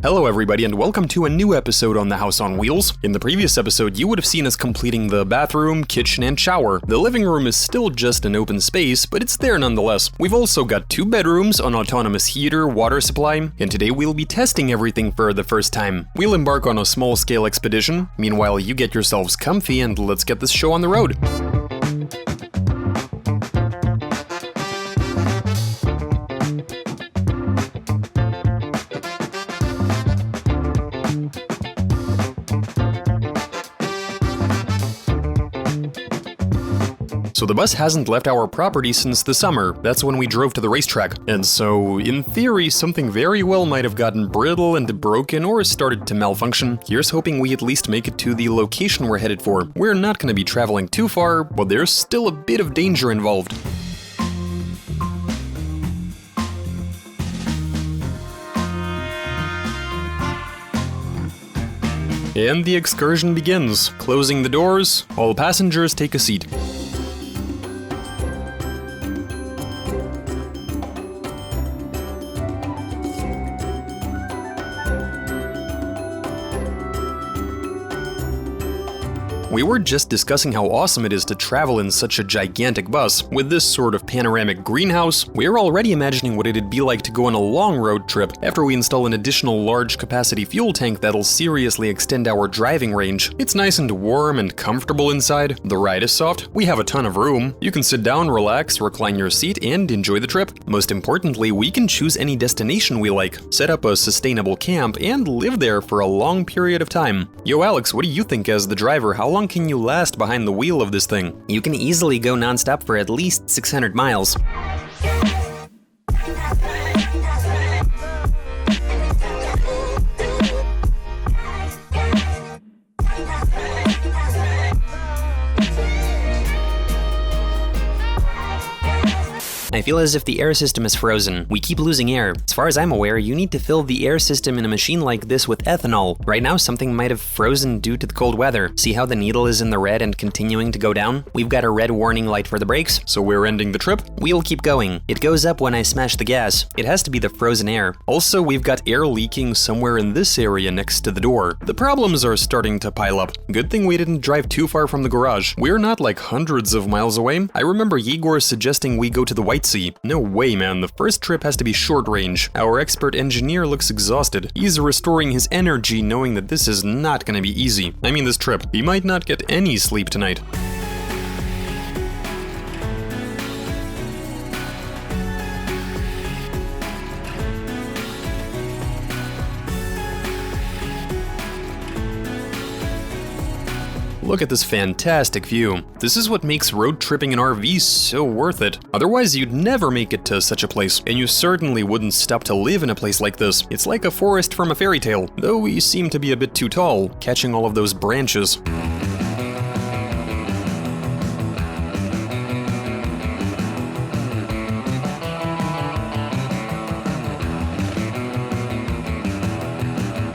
Hello everybody and welcome to a new episode on the House on Wheels. In the previous episode you would have seen us completing the bathroom, kitchen and shower. The living room is still just an open space, but it's there nonetheless. We've also got 2 bedrooms, an autonomous heater, water supply, and today we'll be testing everything for the first time. We'll embark on a small-scale expedition. Meanwhile, you get yourselves comfy and let's get this show on the road. So the bus hasn't left our property since the summer. That's when we drove to the racetrack. And so, in theory, something very well might have gotten brittle and broken or started to malfunction. Here's hoping we at least make it to the location we're headed for. We're not gonna be traveling too far, but there's still a bit of danger involved. And the excursion begins. Closing the doors, all passengers take a seat. We were just discussing how awesome it is to travel in such a gigantic bus. With this sort of panoramic greenhouse, we're already imagining what it'd be like to go on a long road trip after we install an additional large capacity fuel tank that'll seriously extend our driving range. It's nice and warm and comfortable inside. The ride is soft. We have a ton of room. You can sit down, relax, recline your seat, and enjoy the trip. Most importantly, we can choose any destination we like, set up a sustainable camp, and live there for a long period of time. Yo, Alex, what do you think as the driver? How long can you last behind the wheel of this thing? You can easily go non-stop for at least 600 miles. I feel as if the air system is frozen. We keep losing air. As far as I'm aware, you need to fill the air system in a machine like this with ethanol. Right now, something might have frozen due to the cold weather. See how the needle is in the red and continuing to go down? We've got a red warning light for the brakes. So we're ending the trip? We'll keep going. It goes up when I smash the gas. It has to be the frozen air. Also, we've got air leaking somewhere in this area next to the door. The problems are starting to pile up. Good thing we didn't drive too far from the garage. We're not like hundreds of miles away. I remember Yegor suggesting we go to the White Sea. No way, man. The first trip has to be short range. Our expert engineer looks exhausted. He's restoring his energy knowing that this is not gonna be easy. I mean this trip. He might not get any sleep tonight. Look at this fantastic view. This is what makes road tripping in RVs so worth it. Otherwise, you'd never make it to such a place, and you certainly wouldn't stop to live in a place like this. It's like a forest from a fairy tale, though we seem to be a bit too tall, catching all of those branches.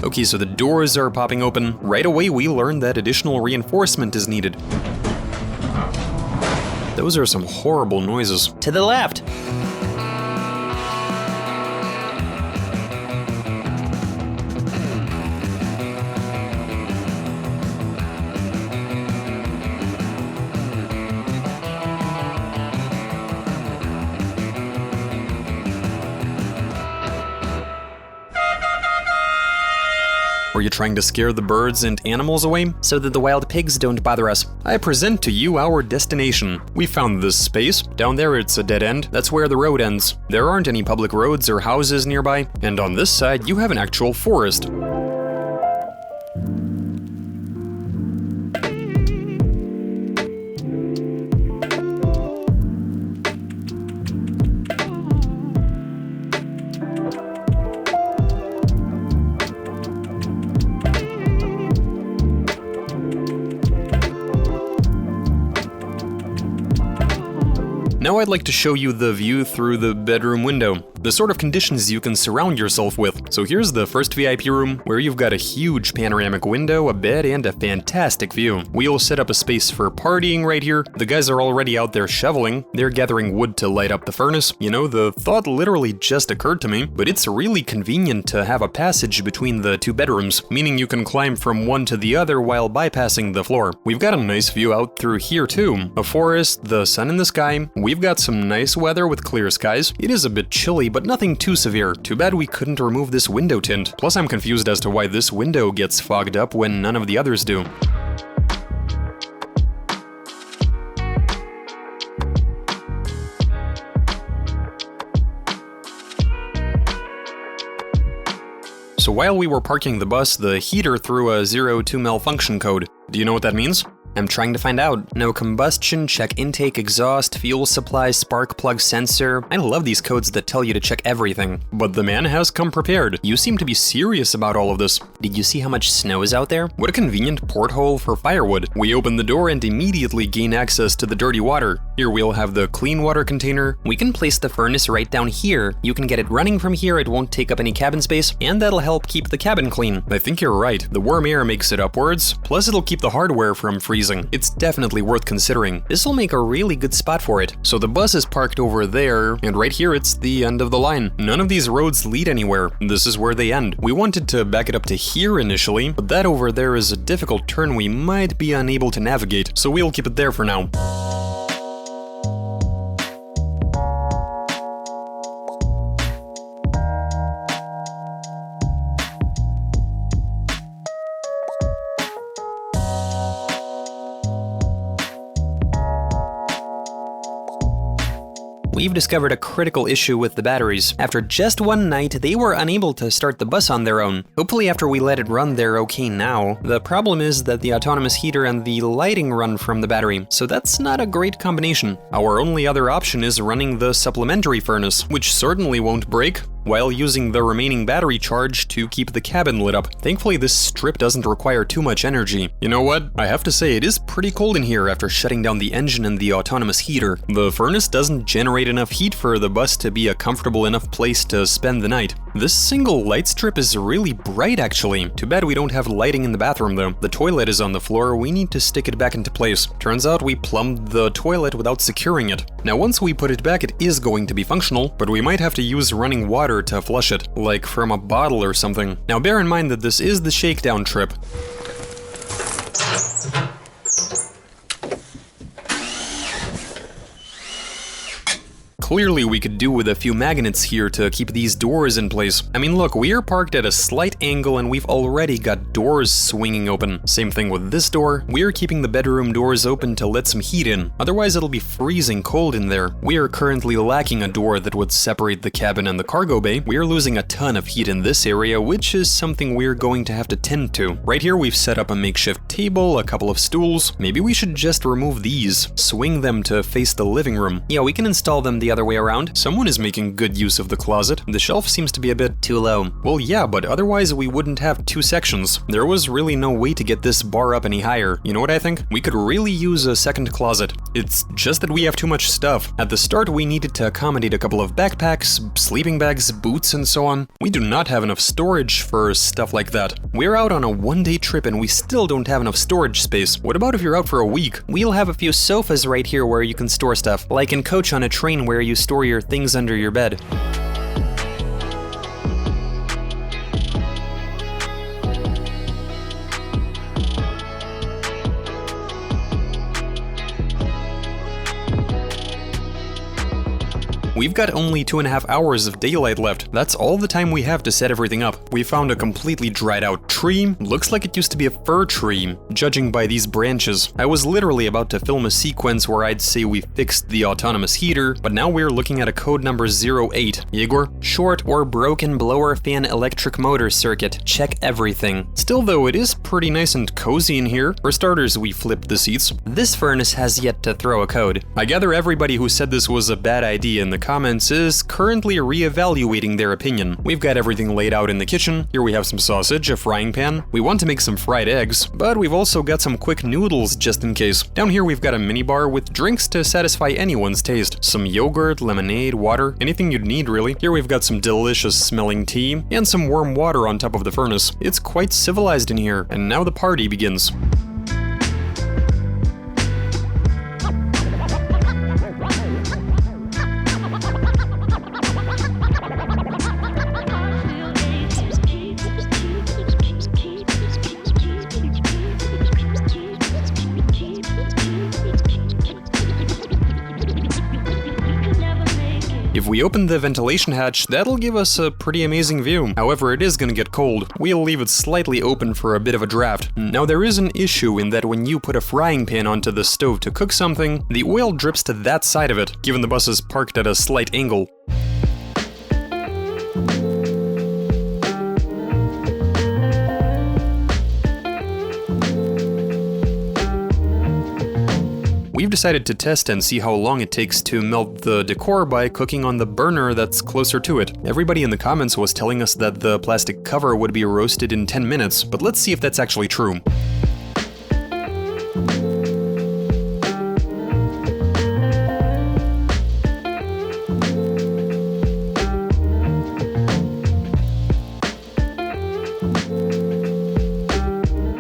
Okay, so the doors are popping open. Right away, we learn that additional reinforcement is needed. Those are some horrible noises. To the left! Were you trying to scare the birds and animals away? So that the wild pigs don't bother us. I present to you our destination. We found this space. Down there it's a dead end. That's where the road ends. There aren't any public roads or houses nearby. And on this side you have an actual forest. Now I'd like to show you the view through the bedroom window. the sort of conditions you can surround yourself with. So here's the first VIP room, where you've got a huge panoramic window, a bed, and a fantastic view. We'll set up a space for partying right here. The guys are already out there shoveling. They're gathering wood to light up the furnace. You know, the thought literally just occurred to me, but it's really convenient to have a passage between the two bedrooms, meaning you can climb from one to the other while bypassing the floor. We've got a nice view out through here too. A forest, the sun in the sky. We've got some nice weather with clear skies. It is a bit chilly, but nothing too severe. Too bad we couldn't remove this window tint. Plus I'm confused as to why this window gets fogged up when none of the others do. So while we were parking the bus, the heater threw a 02 malfunction code. Do you know what that means? I'm trying to find out. No combustion, check intake, exhaust, fuel supply, spark plug sensor. I love these codes that tell you to check everything. But the man has come prepared. You seem to be serious about all of this. Did you see how much snow is out there? What a convenient porthole for firewood. We open the door and immediately gain access to the dirty water. Here we'll have the clean water container. We can place the furnace right down here. You can get it running from here, it won't take up any cabin space, and that'll help keep the cabin clean. I think you're right. The warm air makes it upwards, plus it'll keep the hardware from freezing. It's definitely worth considering. This'll make a really good spot for it. So the bus is parked over there, and right here it's the end of the line. None of these roads lead anywhere. This is where they end. We wanted to back it up to here initially, but that over there is a difficult turn we might be unable to navigate, so we'll keep it there for now. We've discovered a critical issue with the batteries. After just one night, they were unable to start the bus on their own. Hopefully after we let it run, they're okay now. The problem is that the autonomous heater and the lighting run from the battery, so that's not a great combination. Our only other option is running the supplementary furnace, which certainly won't break, while using the remaining battery charge to keep the cabin lit up. Thankfully, this strip doesn't require too much energy. You know what? I have to say it is pretty cold in here after shutting down the engine and the autonomous heater. The furnace doesn't generate enough heat for the bus to be a comfortable enough place to spend the night. This single light strip is really bright actually. Too bad we don't have lighting in the bathroom though. The toilet is on the floor, we need to stick it back into place. Turns out we plumbed the toilet without securing it. Now once we put it back, it is going to be functional, but we might have to use running water to flush it, like from a bottle or something. Now bear in mind that this is the shakedown trip. Clearly we could do with a few magnets here to keep these doors in place. I mean look, we are parked at a slight angle and we've already got doors swinging open. Same thing with this door. We are keeping the bedroom doors open to let some heat in. Otherwise it'll be freezing cold in there. We are currently lacking a door that would separate the cabin and the cargo bay. We are losing a ton of heat in this area, which is something we're going to have to tend to. Right here we've set up a makeshift table, a couple of stools. Maybe we should just remove these, swing them to face the living room. Yeah, we can install them the other way around. Someone is making good use of the closet. The shelf seems to be a bit too low. Well, yeah, but otherwise we wouldn't have two sections. There was really no way to get this bar up any higher. You know what I think? We could really use a second closet. It's just that we have too much stuff. At the start, we needed to accommodate a couple of backpacks, sleeping bags, boots, and so on. We do not have enough storage for stuff like that. We're out on a one-day trip and we still don't have enough storage space. What about if you're out for a week? We'll have a few sofas right here where you can store stuff, like in Coach on a Train where you store your things under your bed. We've got only 2.5 hours of daylight left. That's all the time we have to set everything up. We found a completely dried out tree. Looks like it used to be a fir tree, judging by these branches. I was literally about to film a sequence where I'd say we fixed the autonomous heater, but now we're looking at a code number 08. Igor? Short or broken blower fan electric motor circuit. Check everything. Still though, it is pretty nice and cozy in here. For starters, we flipped the seats. This furnace has yet to throw a code. I gather everybody who said this was a bad idea in the comments comments is currently re-evaluating their opinion. We've got everything laid out in the kitchen. Here we have some sausage, a frying pan. We want to make some fried eggs, but we've also got some quick noodles just in case. Down here we've got a mini bar with drinks to satisfy anyone's taste. Some yogurt, lemonade, water, anything you'd need really. Here we've got some delicious smelling tea and some warm water on top of the furnace. It's quite civilized in here, and now the party begins. If we open the ventilation hatch, that'll give us a pretty amazing view. However, it is gonna get cold. We'll leave it slightly open for a bit of a draft. Now there is an issue in that when you put a frying pan onto the stove to cook something, the oil drips to that side of it, given the bus is parked at a slight angle. We've decided to test and see how long it takes to melt the decor by cooking on the burner that's closer to it. Everybody in the comments was telling us that the plastic cover would be roasted in 10 minutes, but let's see if that's actually true.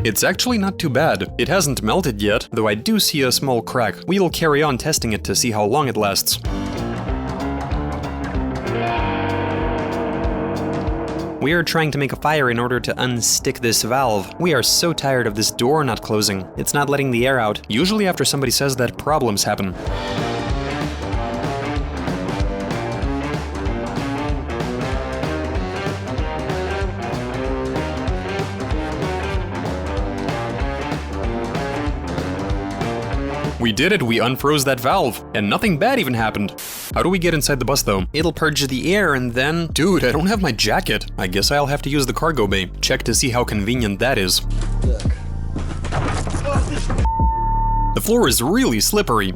It's actually not too bad. It hasn't melted yet, though I do see a small crack. We'll carry on testing it to see how long it lasts. We are trying to make a fire in order to unstick this valve. We are so tired of this door not closing. It's not letting the air out. Usually after somebody says that, problems happen. We did it, we unfroze that valve, and nothing bad even happened. How do we get inside the bus though? It'll purge the air and then… Dude, I don't have my jacket. I guess I'll have to use the cargo bay. Check to see how convenient that is. Look. The floor is really slippery.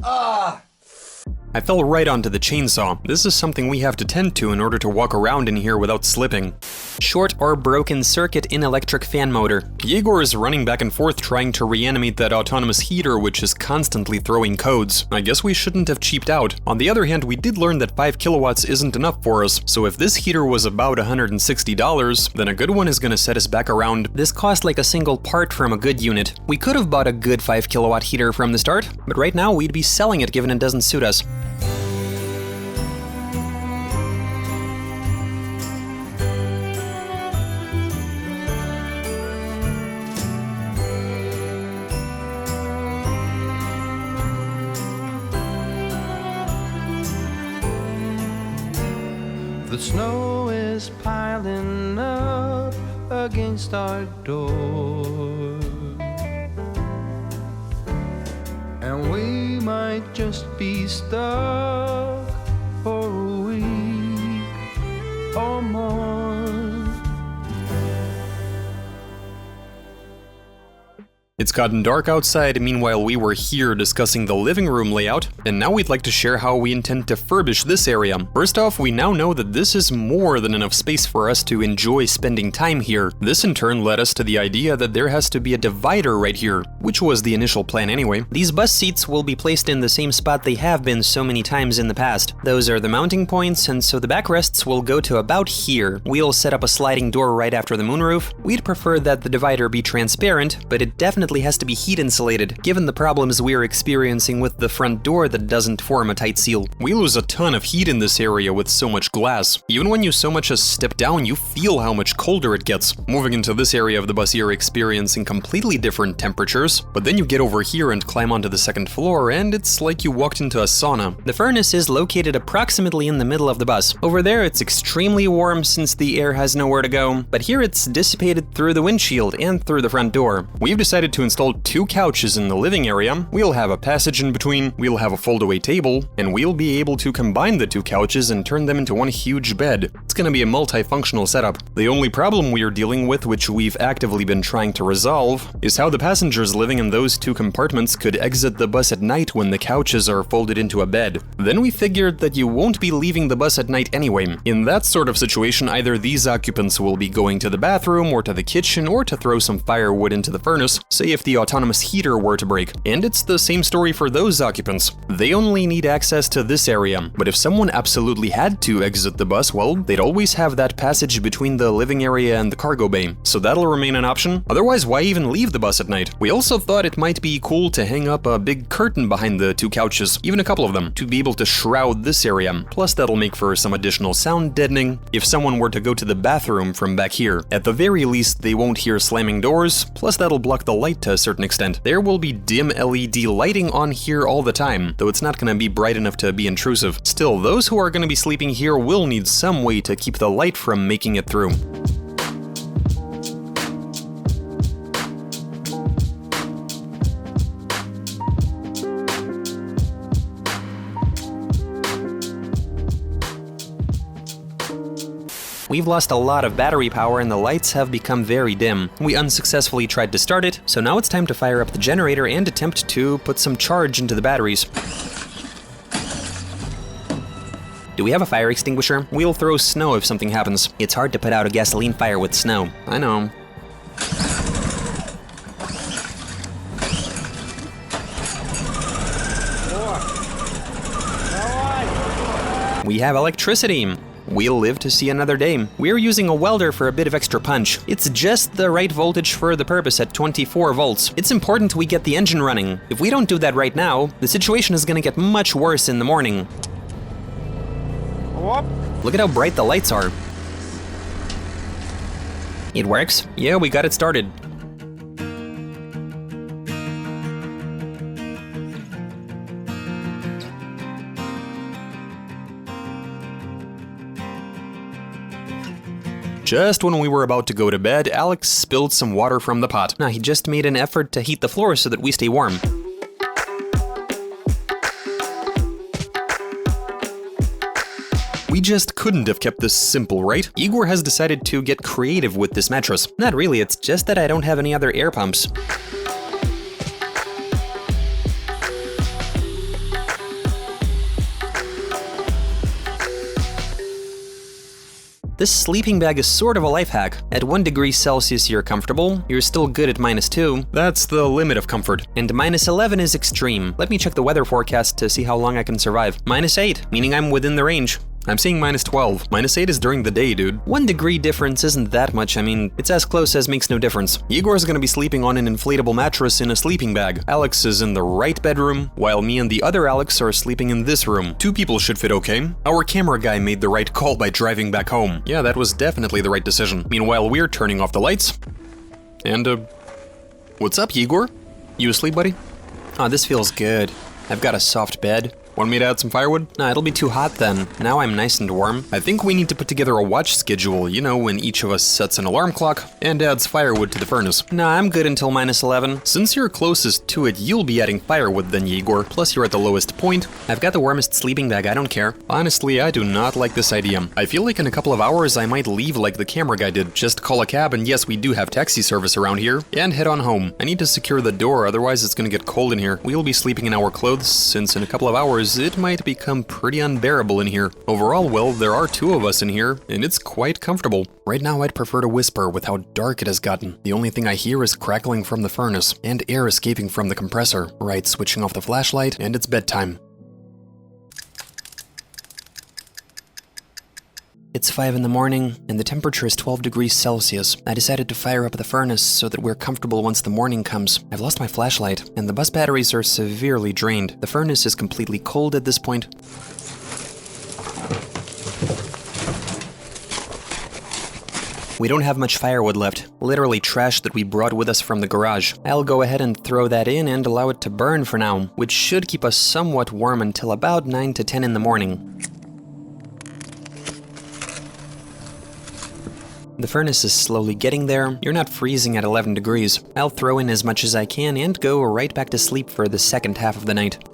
I fell right onto the chainsaw. This is something we have to tend to in order to walk around in here without slipping. Short or broken circuit in electric fan motor. Yegor is running back and forth trying to reanimate that autonomous heater which is constantly throwing codes. I guess we shouldn't have cheaped out. On the other hand, we did learn that 5 kilowatts isn't enough for us, so if this heater was about $160, then a good one is gonna set us back around… This cost like a single part from a good unit. We could have bought a good 5 kilowatt heater from the start, but right now we'd be selling it given it doesn't suit us. The snow is piling up against our door, and we might just be stuck for a week or more. It's gotten dark outside, meanwhile we were here discussing the living room layout, and now we'd like to share how we intend to furbish this area. First off, we now know that this is more than enough space for us to enjoy spending time here. This in turn led us to the idea that there has to be a divider right here, which was the initial plan anyway. These bus seats will be placed in the same spot they have been so many times in the past. Those are the mounting points, and so the backrests will go to about here. We'll set up a sliding door right after the moonroof. We'd prefer that the divider be transparent, but it definitely has to be heat insulated, given the problems we're experiencing with the front door that doesn't form a tight seal. We lose a ton of heat in this area with so much glass. Even when you so much as step down, you feel how much colder it gets. Moving into this area of the bus, you're experiencing completely different temperatures, but then you get over here and climb onto the second floor, and it's like you walked into a sauna. The furnace is located approximately in the middle of the bus. Over there, it's extremely warm since the air has nowhere to go, but here it's dissipated through the windshield and through the front door. We've decided to install 2 couches in the living area, we'll have a passage in between, we'll have a fold-away table, and we'll be able to combine the 2 couches and turn them into one huge bed. It's gonna be a multifunctional setup. The only problem we are dealing with, which we've actively been trying to resolve, is how the passengers living in those 2 compartments could exit the bus at night when the couches are folded into a bed. Then we figured that you won't be leaving the bus at night anyway. In that sort of situation, either these occupants will be going to the bathroom or to the kitchen or to throw some firewood into the furnace, say if the autonomous heater were to break. And it's the same story for those occupants. They only need access to this area, but if someone absolutely had to exit the bus, well, they'd always have that passage between the living area and the cargo bay, so that'll remain an option. Otherwise, why even leave the bus at night? We also thought it might be cool to hang up a big curtain behind the 2 couches, even a couple of them, to be able to shroud this area. Plus, that'll make for some additional sound deadening if someone were to go to the bathroom from back here. At the very least, they won't hear slamming doors, plus that'll block the light to a certain extent. There will be dim LED lighting on here all the time, though it's not gonna be bright enough to be intrusive. Still, those who are gonna be sleeping here will need some way to keep the light from making it through. We've lost a lot of battery power and the lights have become very dim. We unsuccessfully tried to start it, so now it's time to fire up the generator and attempt to put some charge into the batteries. Do we have a fire extinguisher? We'll throw snow if something happens. It's hard to put out a gasoline fire with snow. I know. We have electricity. We'll live to see another day. We're using a welder for a bit of extra punch. It's just the right voltage for the purpose at 24 volts. It's important we get the engine running. If we don't do that right now, the situation is gonna get much worse in the morning. Look at how bright the lights are. It works? Yeah, we got it started. Just when we were about to go to bed, Alex spilled some water from the pot. Nah, he just made an effort to heat the floor so that we stay warm. We just couldn't have kept this simple, right? Igor has decided to get creative with this mattress. Not really, it's just that I don't have any other air pumps. This sleeping bag is sort of a life hack. At 1 degree Celsius you're comfortable, you're still good at -2. That's the limit of comfort. And -11 is extreme. Let me check the weather forecast to see how long I can survive. -8, meaning I'm within the range. I'm seeing -12. -8 is during the day, dude. 1 degree difference isn't that much. I mean, it's as close as makes no difference. Igor's gonna be sleeping on an inflatable mattress in a sleeping bag. Alex is in the right bedroom, while me and the other Alex are sleeping in this room. 2 people should fit okay. Our camera guy made the right call by driving back home. Yeah, that was definitely the right decision. Meanwhile, we're turning off the lights. And, what's up, Igor? You asleep, buddy? Oh, this feels good. I've got a soft bed. Want me to add some firewood? Nah, it'll be too hot then. Now I'm nice and warm. I think we need to put together a watch schedule, you know, when each of us sets an alarm clock and adds firewood to the furnace. Nah, I'm good until -11. Since you're closest to it, you'll be adding firewood then, Igor. Plus you're at the lowest point. I've got the warmest sleeping bag, I don't care. Honestly, I do not like this idea. I feel like in a couple of hours I might leave like the camera guy did. Just call a cab, and yes, we do have taxi service around here, and head on home. I need to secure the door, otherwise it's gonna get cold in here. We'll be sleeping in our clothes, since in a couple of hours it might become pretty unbearable in here. Overall, well, there are 2 of us in here, and it's quite comfortable. Right now, I'd prefer to whisper with how dark it has gotten. The only thing I hear is crackling from the furnace, and air escaping from the compressor. Right, switching off the flashlight, and it's bedtime. It's 5 in the morning, and the temperature is 12 degrees Celsius. I decided to fire up the furnace so that we're comfortable once the morning comes. I've lost my flashlight, and the bus batteries are severely drained. The furnace is completely cold at this point. We don't have much firewood left, literally trash that we brought with us from the garage. I'll go ahead and throw that in and allow it to burn for now, which should keep us somewhat warm until about 9 to 10 in the morning. The furnace is slowly getting there. You're not freezing at 11 degrees. I'll throw in as much as I can and go right back to sleep for the second half of the night.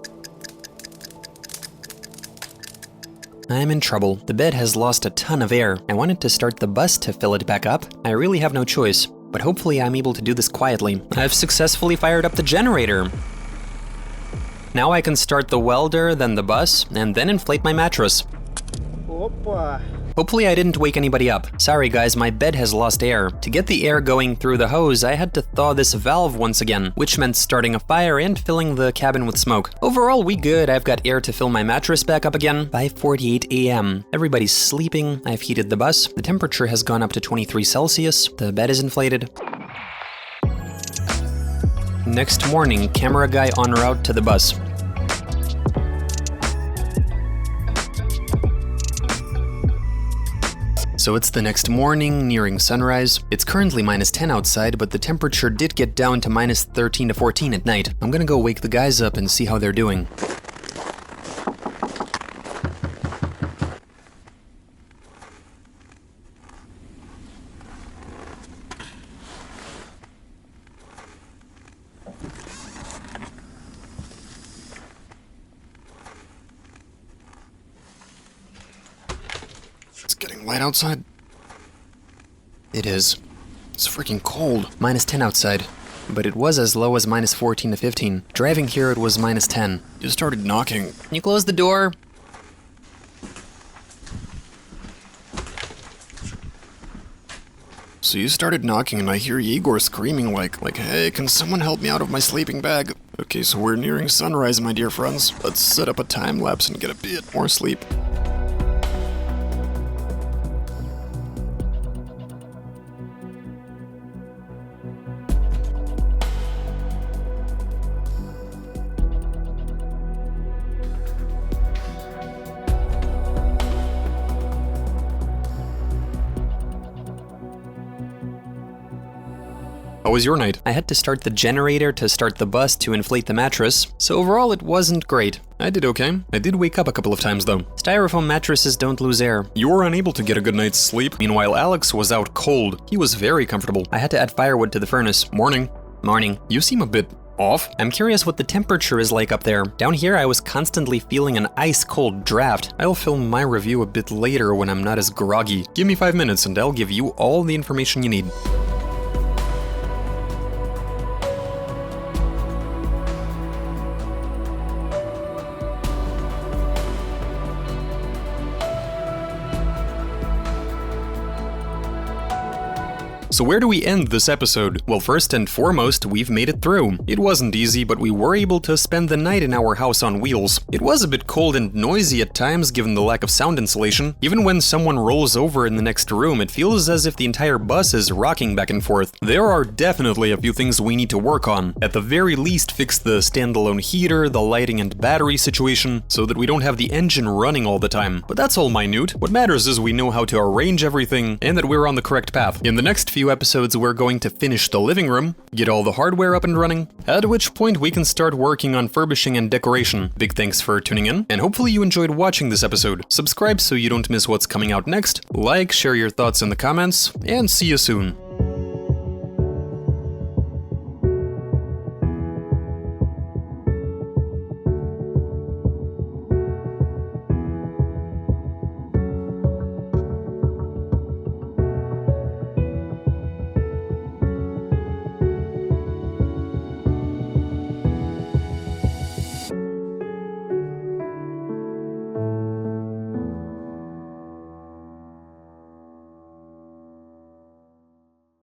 I'm in trouble. The bed has lost a ton of air. I wanted to start the bus to fill it back up. I really have no choice, but hopefully I'm able to do this quietly. I've successfully fired up the generator. Now I can start the welder, then the bus, and then inflate my mattress. Opa. Hopefully I didn't wake anybody up. Sorry guys, my bed has lost air. To get the air going through the hose, I had to thaw this valve once again, which meant starting a fire and filling the cabin with smoke. Overall, we good. I've got air to fill my mattress back up again. 5:48 a.m. Everybody's sleeping. I've heated the bus. The temperature has gone up to 23 Celsius. The bed is inflated. Next morning, camera guy en route to the bus. So it's the next morning, nearing sunrise. It's currently -10 outside, but the temperature did get down to -13 to 14 at night. I'm gonna go wake the guys up and see how they're doing. It's getting light outside. It is. It's freaking cold. -10 outside, but it was as low as -14 to 15. Driving here, it was -10. You started knocking. Can you close the door? So you started knocking and I hear Igor screaming like, hey, can someone help me out of my sleeping bag? Okay, so we're nearing sunrise, my dear friends. Let's set up a time lapse and get a bit more sleep. How was your night? I had to start the generator to start the bus to inflate the mattress, so overall it wasn't great. I did okay. I did wake up a couple of times though. Styrofoam mattresses don't lose air. You were unable to get a good night's sleep. Meanwhile, Alex was out cold. He was very comfortable. I had to add firewood to the furnace. Morning. Morning. You seem a bit off. I'm curious what the temperature is like up there. Down here I was constantly feeling an ice-cold draft. I'll film my review a bit later when I'm not as groggy. Give me 5 minutes and I'll give you all the information you need. So where do we end this episode? Well, first and foremost, we've made it through. It wasn't easy, but we were able to spend the night in our house on wheels. It was a bit cold and noisy at times given the lack of sound insulation. Even when someone rolls over in the next room, it feels as if the entire bus is rocking back and forth. There are definitely a few things we need to work on. At the very least, fix the standalone heater, the lighting and battery situation, so that we don't have the engine running all the time. But that's all minute. What matters is we know how to arrange everything and that we're on the correct path. In the next few episodes, we're going to finish the living room, get all the hardware up and running, at which point we can start working on furbishing and decoration. Big thanks for tuning in, and hopefully you enjoyed watching this episode. Subscribe so you don't miss what's coming out next, like, share your thoughts in the comments, and see you soon.